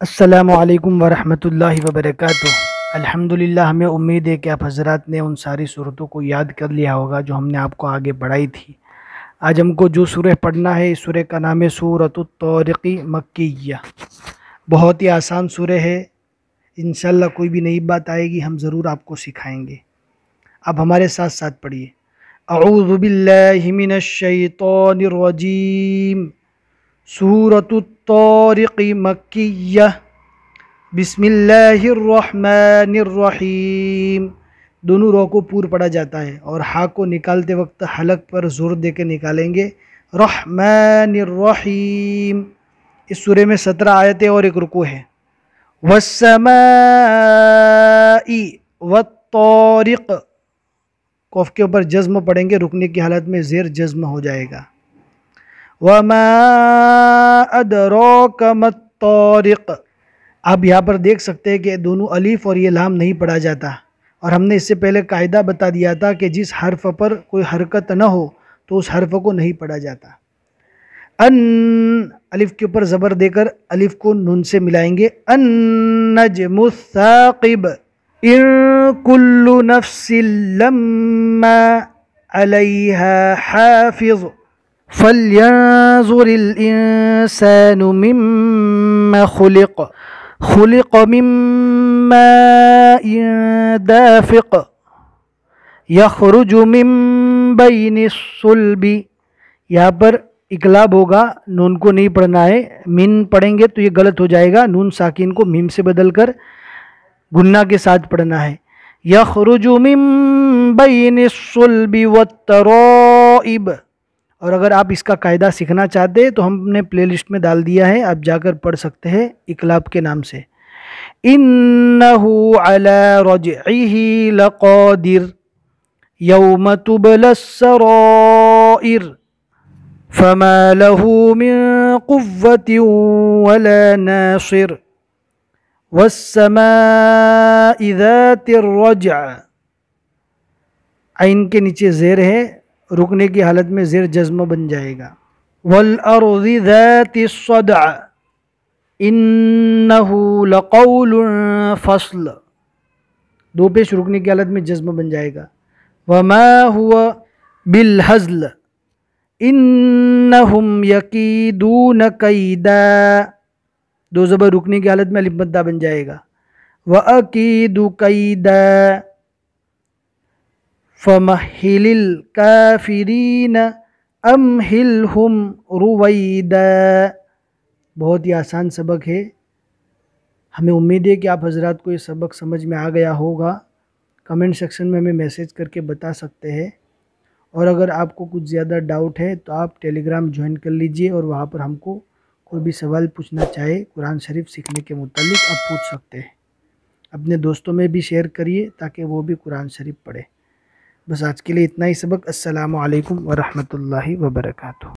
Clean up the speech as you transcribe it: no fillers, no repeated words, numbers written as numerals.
السلام علیکم ورحمۃ اللہ وبرکاتہ۔ الحمدللہ، ہمیں امید ہے کہ آپ حضرات نے ان ساری صورتوں کو یاد کر لیا ہوگا جو ہم نے آپ کو آگے پڑھائی تھی۔ آج ہم کو جو سورہ پڑھنا ہے، اس سورہ کا نام ہے سورۃ الطارق مکیہ۔ بہت ہی آسان سورہ ہے، انشاءاللہ کوئی بھی نئی بات آئے گی ہم ضرور آپ کو سکھائیں گے۔ اب ہمارے ساتھ ساتھ پڑھیے۔ اعوذ باللہ من الشیطان الرجیم، سورۃ الطارق مکیہ، بسم اللہ الرحمن الرحیم۔ دونوں رو کو پور پڑھا جاتا ہے اور ہا کو نکالتے وقت حلق پر زور دے کے نکالیں گے۔ رحمن الرحیم۔ اس سورے میں 17 آیتیں اور ایک رکوع ہے۔ والسماء والطارق، قوف کے اوپر جزم پڑھیں گے، رکنے کی حالت میں زیر جزم ہو جائے گا۔ وما ادراک ما الطارق۔ آپ یہاں پر دیکھ سکتے ہیں کہ دونوں الف اور یہ لام نہیں پڑھا جاتا، اور ہم نے اس سے پہلے قاعدہ بتا دیا تھا کہ جس حرف پر کوئی حرکت نہ ہو تو اس حرف کو نہیں پڑھا جاتا۔ ان، الف کے اوپر زبر دے کر الف کو نون سے ملائیں گے۔ النجم الثاقب، ان کل نفس لما علیہا حافظ، فلینظر الانسان مما خلق، خلق من ماء دافق، یخرج من بین الصلب۔ یہاں پر اقلاب ہوگا، نون کو نہیں پڑھنا ہے، من پڑھیں گے تو یہ غلط ہو جائے گا، نون ساکن کو میم سے بدل کر گنہ کے ساتھ پڑھنا ہے۔ یخرج من بین الصلب والترائب۔ اور اگر آپ اس کا قاعدہ سیکھنا چاہتے ہیں تو ہم نے پلے لسٹ میں ڈال دیا ہے، آپ جا کر پڑھ سکتے ہیں اقلاب کے نام سے۔ انہ علی رجعہ لقادر، یوم تبلی السرائر، فما له من قوة ولا ناصر، والسماء ذات الرجع۔ عین کے نیچے زیر ہے، رکنے کی حالت میں زیر جزم بن جائے گا۔ والارض ذات الصدع، انہ لقول فصل، دو پیش رکنے کی حالت میں جزم بن جائے گا۔ وما هو بالہزل، انہم یکیدون کیدا، دو زبر رکنے کی حالت میں الف مدہ بن جائے گا۔ وَأَكِيدُ كَيْدًا، فَمَهِّلِ الْكَافِرِينَ أَمْهِلْهُمْ رُوَيْدًا۔ بہت ہی آسان سبق ہے، ہمیں امید ہے کہ آپ حضرات کو یہ سبق سمجھ میں آ گیا ہوگا۔ کمنٹ سیکشن میں ہمیں میسیج کر کے بتا سکتے ہیں، اور اگر آپ کو کچھ زیادہ ڈاؤٹ ہے تو آپ ٹیلی گرام جوائن کر لیجئے، اور وہاں پر ہم کو کوئی بھی سوال پوچھنا چاہے قرآن شریف سیکھنے کے متعلق آپ پوچھ سکتے ہیں۔ اپنے دوستوں میں بھی شیئر کریے تاکہ وہ بھی قرآن شریف پڑھے۔ بس آج کے لیے اتنا ہی سبق۔ السلام علیکم ورحمۃ اللہ وبرکاتہ۔